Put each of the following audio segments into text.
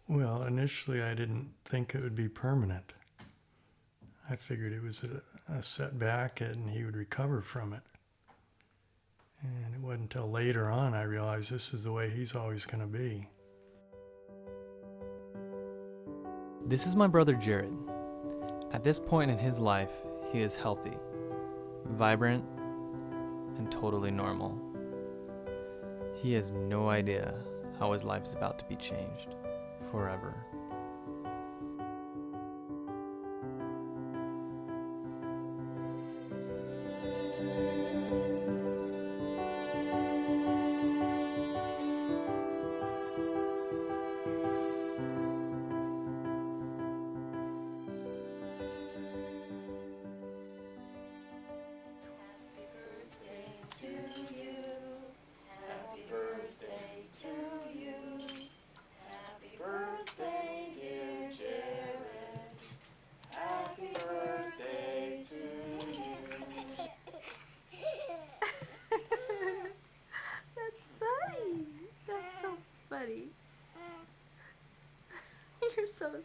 Well, initially I didn't think it would be permanent. I figured it was a setback and he would recover from it. And it wasn't until later on I realized this is the way he's always going to be. This is my brother Jared. At this point in his life, he is healthy, vibrant, and totally normal. He has no idea how his life is about to be changed forever. You're so silly.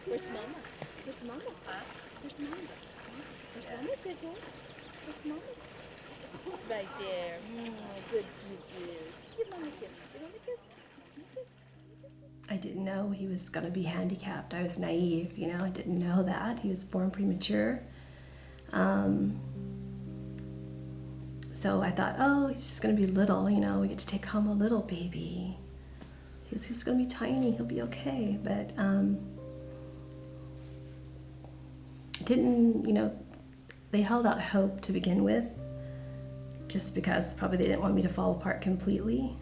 Where's Mama? Where's Mama? Where's Mama? Where's Mama, JJ? Where's Mama? Right there. Good kisses. Give Mama a kiss. Give Mama a kiss. I didn't know he was going to be handicapped. I was naive, I didn't know that. He was born premature. So I thought, he's just going to be little, we get to take home a little baby. He's going to be tiny, he'll be okay. But they held out hope to begin with, just because probably they didn't want me to fall apart completely.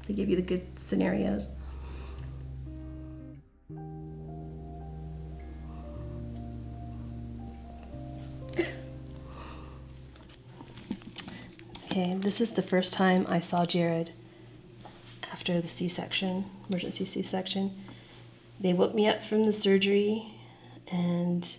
They gave you the good scenarios. Okay, this is the first time I saw Jared after the C-section, emergency C-section. They woke me up from the surgery and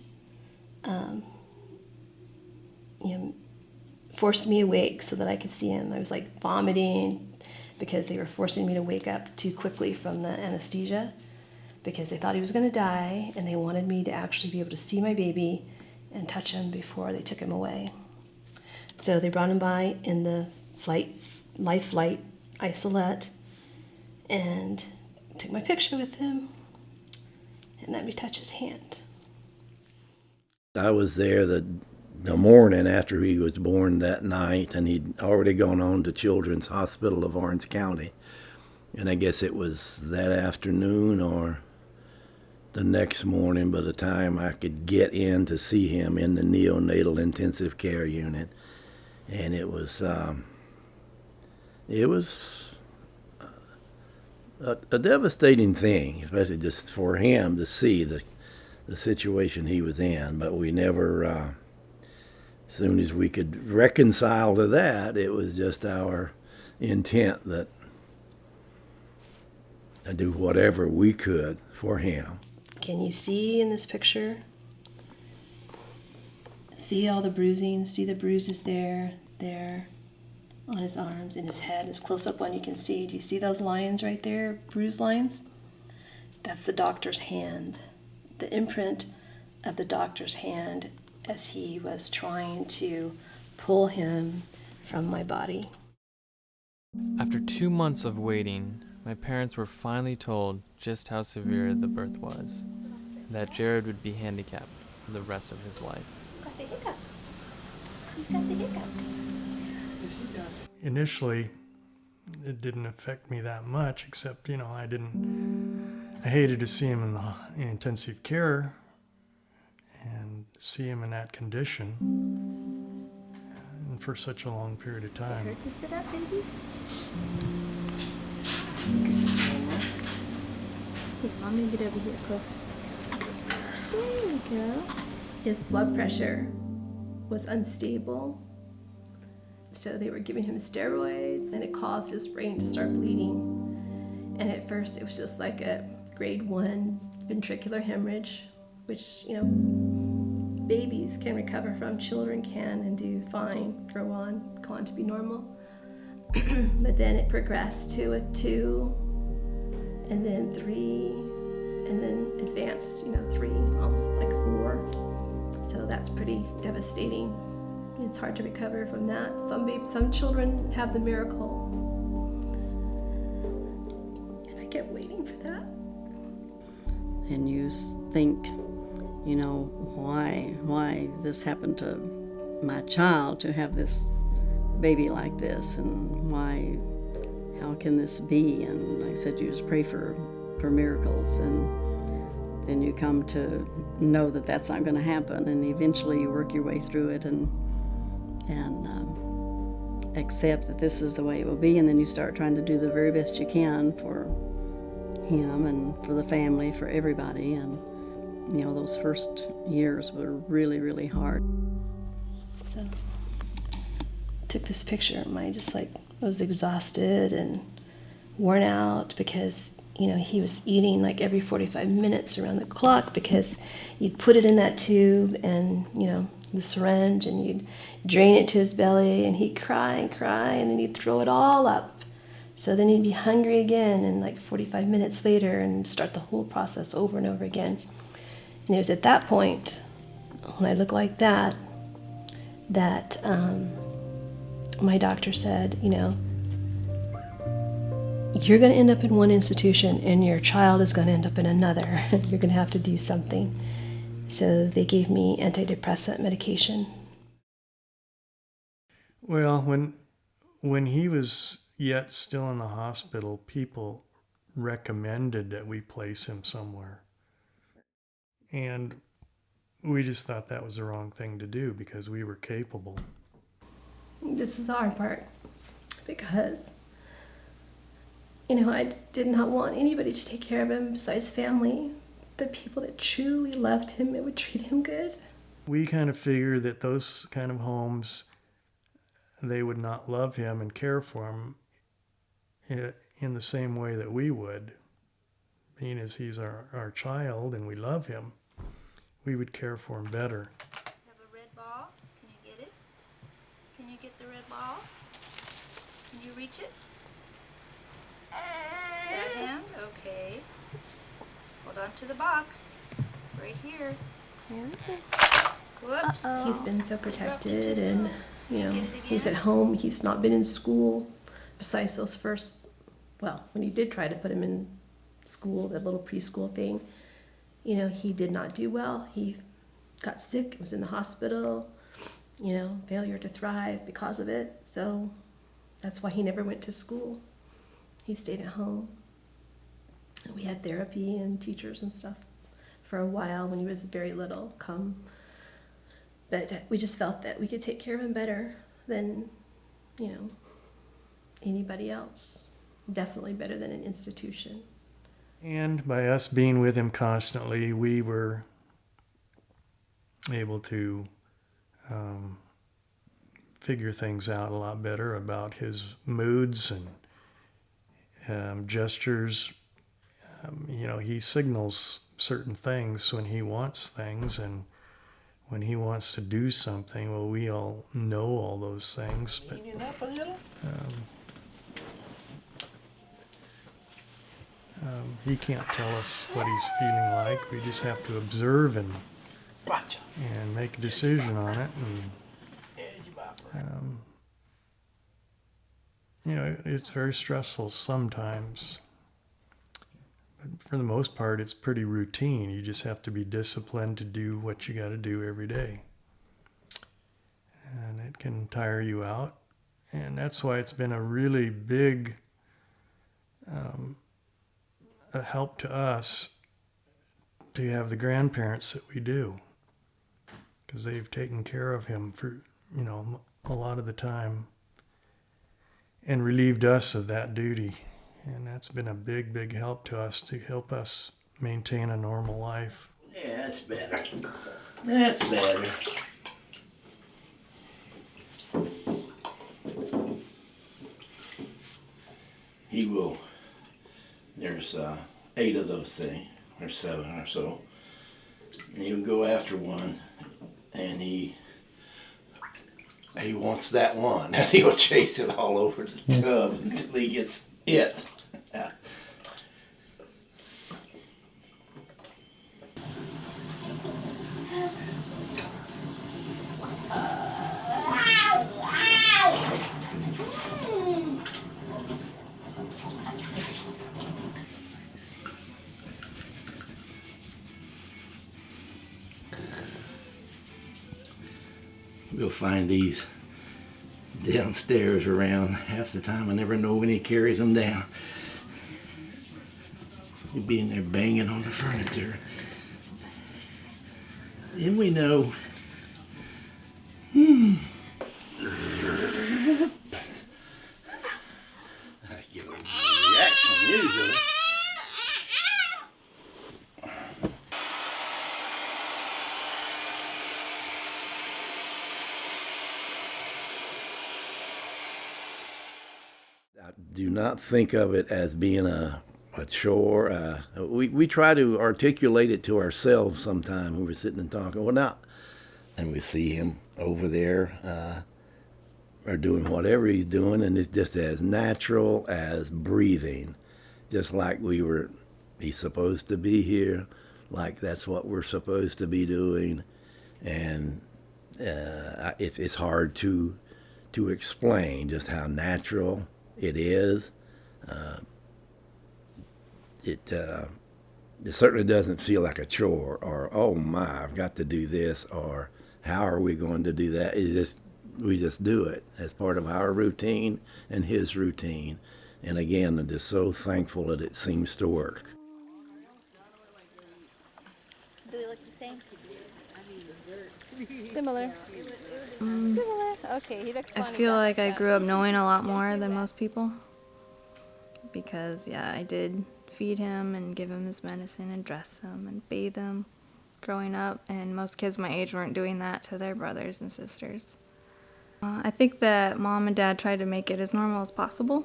forced me awake so that I could see him. I was like vomiting because they were forcing me to wake up too quickly from the anesthesia because they thought he was going to die, and they wanted me to actually be able to see my baby and touch him before they took him away. So they brought him by in the life flight isolette and took my picture with him and let me touch his hand. I was there the morning after he was born that night, and he'd already gone on to Children's Hospital of Orange County. And I guess it was that afternoon or the next morning by the time I could get in to see him in the neonatal intensive care unit. And it was a devastating thing, especially just for him to see the situation he was in. But we never, as soon as we could reconcile to that, it was just our intent that to do whatever we could for him. Can you see in this picture? See all the bruising? See the bruises there on his arms, in his head, his close-up one you can see. Do you see those lines right there, bruise lines? That's the doctor's hand, the imprint of the doctor's hand as he was trying to pull him from my body. After 2 months of waiting, my parents were finally told just how severe the birth was, that Jared would be handicapped for the rest of his life. Got the hiccups. You've got the hiccups. Initially, it didn't affect me that much, except, I hated to see him in the intensive care and see him in that condition and for such a long period of time. Hurt to sit up, baby? Here, Mommy, get over here closer. There you go. His blood pressure was unstable, so they were giving him steroids, and it caused his brain to start bleeding. And at first, it was just like a grade 1 ventricular hemorrhage, which, babies can recover from, children can, and do fine, go on to be normal. But then it progressed to a 2, and then 3, and then advanced, 3, almost like 4. So that's pretty devastating. It's hard to recover from that. Some children have the miracle, and I kept waiting for that. And you think, why this happened to my child, to have this baby like this, and how can this be? And like I said, you just pray for miracles, and then you come to know that that's not going to happen, and eventually you work your way through it and accept that this is the way it will be, and then you start trying to do the very best you can for him and for the family, for everybody. And those first years were really, really hard. So took this picture. I was exhausted and worn out because he was eating like every 45 minutes around the clock, because you'd put it in that tube and the syringe, and you'd drain it to his belly, and he'd cry and cry, and then he'd throw it all up. So then he'd be hungry again, and like 45 minutes later, and start the whole process over and over again. And it was at that point, when I looked like that, that my doctor said, you're going to end up in one institution, and your child is going to end up in another. You're going to have to do something. So they gave me antidepressant medication. Well, when he was yet still in the hospital, people recommended that we place him somewhere. And we just thought that was the wrong thing to do, because we were capable. This is the hard part, because, I did not want anybody to take care of him besides family. The people that truly loved him and would treat him good. We kind of figured that those kind of homes, they would not love him and care for him in the same way that we would. Being as he's our child and we love him, we would care for him better. Have a red ball. Can you get it? Can you get the red ball? Can you reach it? That hand? Okay. Hold on to the box. Right here. Whoops. He's been so protected, and he's at home. He's not been in school besides those first, when he did try to put him in school, that little preschool thing, he did not do well. He got sick, was in the hospital, failure to thrive because of it. So that's why he never went to school. He stayed at home. We had therapy and teachers and stuff for a while when he was very little but we just felt that we could take care of him better than anybody else, definitely better than an institution. And by us being with him constantly, we were able to figure things out a lot better about his moods and gestures. He signals certain things when he wants things, and when he wants to do something, well, we all know all those things, but he can't tell us what he's feeling like. We just have to observe and make a decision on it. And it's very stressful sometimes. But for the most part, it's pretty routine. You just have to be disciplined to do what you got to do every day. And it can tire you out. And that's why it's been a really big a help to us to have the grandparents that we do, because they've taken care of him for, a lot of the time and relieved us of that duty. And that's been a big, big help to us, to help us maintain a normal life. Yeah, that's better. That's better. He will. There's 8 of those things, or 7 or so. And he'll go after one, and he wants that one, and he'll chase it all over the tub until he gets it. go find these downstairs around. Half the time I never know when he carries them down. He'd be in there banging on the furniture. Then we know. I get a reaction usually. I do not think of it as being a chore. We try to articulate it to ourselves sometime when we're sitting and talking. Well, now, and we see him over there or doing whatever he's doing, and it's just as natural as breathing, just like he's supposed to be here, like that's what we're supposed to be doing, and it's hard to explain just how natural it is. It certainly doesn't feel like a chore or, oh my, I've got to do this, or how are we going to do that? We just do it as part of our routine and his routine. And again, I'm just so thankful that it seems to work. Do we look the same? Similar. Similar. Okay, he looks I funny. feel like I grew up knowing a lot more than most people because, yeah, I did feed him and give him his medicine and dress him and bathe him growing up, and most kids my age weren't doing that to their brothers and sisters. I think that Mom and Dad tried to make it as normal as possible,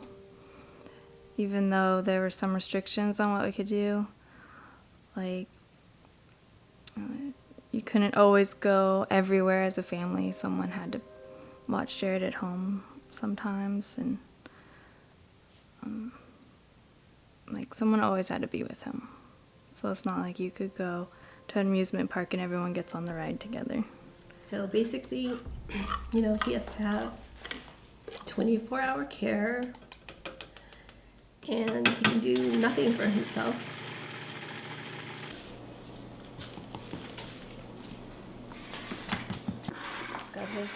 even though there were some restrictions on what we could do. Like, you couldn't always go everywhere as a family. Someone had to watch Jared at home sometimes, and like someone always had to be with him. So it's not like you could go to an amusement park and everyone gets on the ride together. So basically, he has to have 24-hour care, and he can do nothing for himself. Got his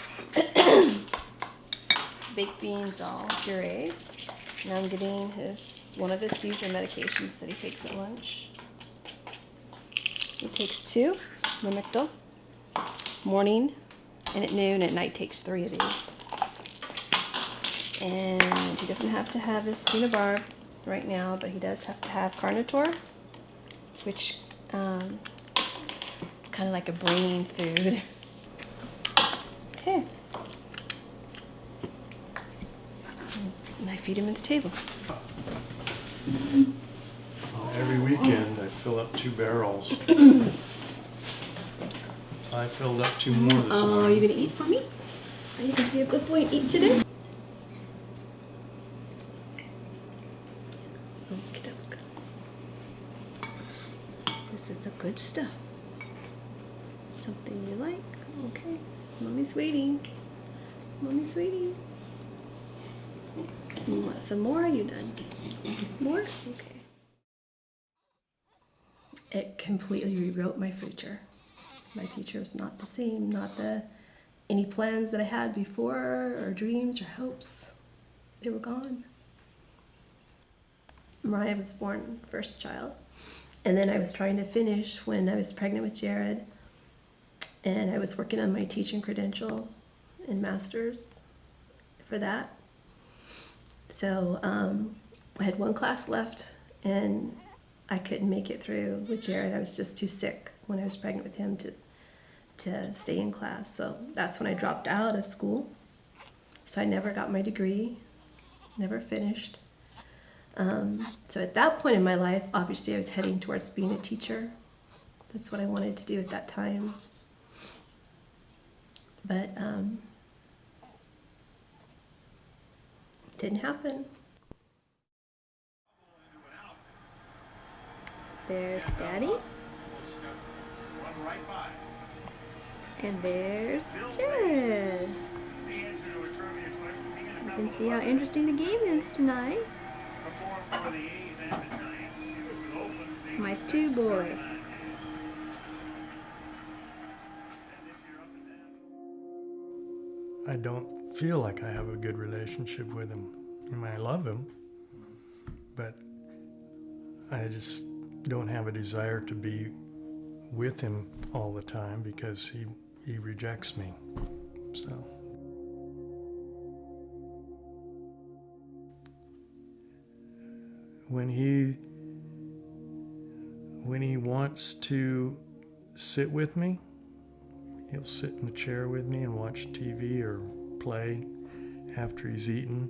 baked beans all pureed. Now I'm getting one of his seizure medications that he takes at lunch. He takes 2, Lamictal, morning and at noon. At night takes 3 of these. And he doesn't have to have his phenobarb right now, but he does have to have Carnotor, which it's kind of like a brain food. Okay. And I feed him at the table. Every weekend I fill up 2 barrels. So I filled up 2 more this Are morning. you gonna eat for me? Are you gonna be a good boy and eat today? Okey-doke. This is the good stuff. Something you like? Okay. Mommy's waiting. Mommy's waiting. You want some more? Are you done? More? Okay. It completely rewrote my future. My future was not the same, not any plans that I had before, or dreams or hopes. They were gone. Mariah was born first child, and then I was trying to finish when I was pregnant with Jared, and I was working on my teaching credential and master's for that. So I had 1 class left, and I couldn't make it through with Jared. I was just too sick when I was pregnant with him to stay in class. So that's when I dropped out of school. So I never got my degree, never finished. So at that point in my life, obviously I was heading towards being a teacher. That's what I wanted to do at that time. But didn't happen. There's Daddy. And there's Jared. You can see how interesting the game is tonight. My 2 boys. I don't feel like I have a good relationship with him. I mean, I love him, but I just don't have a desire to be with him all the time because he rejects me. So when he wants to sit with me, he'll sit in a chair with me and watch TV or play after he's eaten.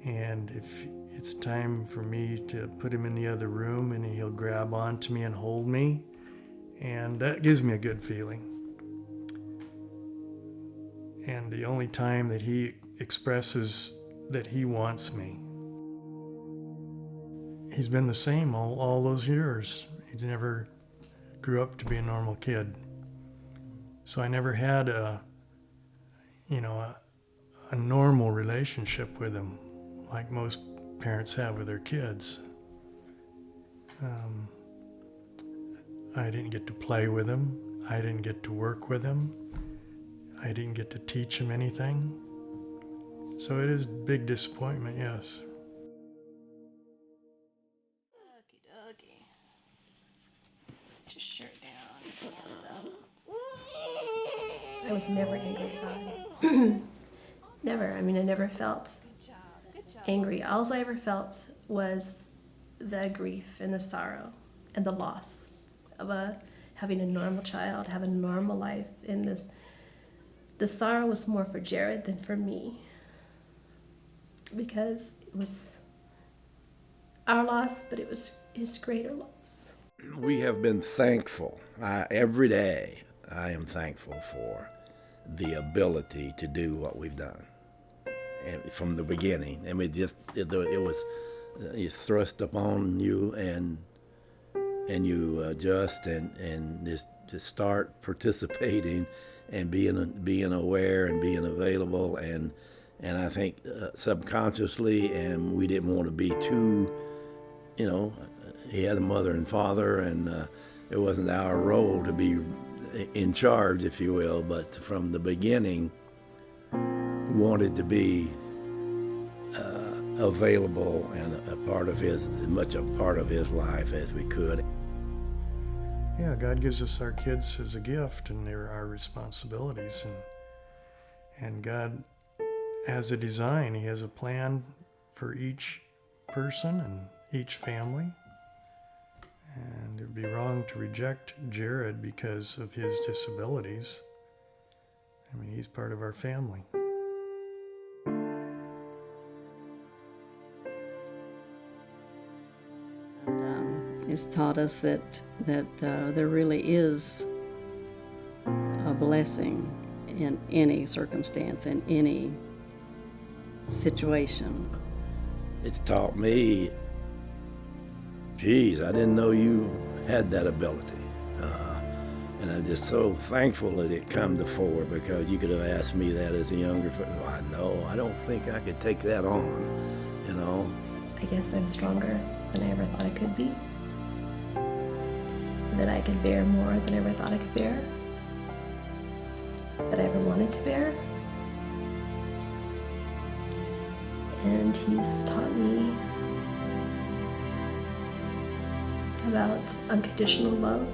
And if it's time for me to put him in the other room, and he'll grab onto me and hold me, and that gives me a good feeling. And the only time that he expresses that he wants me, he's been the same all those years. He never grew up to be a normal kid. So I never had a normal relationship with him like most parents have with their kids. I didn't get to play with him. I didn't get to work with him. I didn't get to teach him anything. So it is a big disappointment, yes. Okie dokie. Put your shirt down, hands up. I was never angry at God. Never. I mean, I never felt angry. All I ever felt was the grief and the sorrow and the loss of having a normal child, having a normal life. And the sorrow was more for Jared than for me, because it was our loss, but it was his greater loss. We have been thankful. Every day I am thankful for the ability to do what we've done. And from the beginning, I mean, it was thrust upon you, and you adjust and just start participating and being aware and being available, and I think subconsciously, and we didn't want to be too, he had a mother and father, and it wasn't our role to be in charge, if you will, but from the beginning, wanted to be available and as much a part of his life as we could. Yeah, God gives us our kids as a gift, and they're our responsibilities. And God has a design. He has a plan for each person and each family. And it would be wrong to reject Jared because of his disabilities. I mean, he's part of our family. It's taught us that there really is a blessing in any circumstance, in any situation. It's taught me, geez, I didn't know you had that ability. And I'm just so thankful that it come to fore, because you could have asked me that as a younger person. Well, I don't think I could take that on, I guess I'm stronger than I ever thought I could be. That I could bear more than I ever thought I could bear. That I ever wanted to bear. And he's taught me about unconditional love.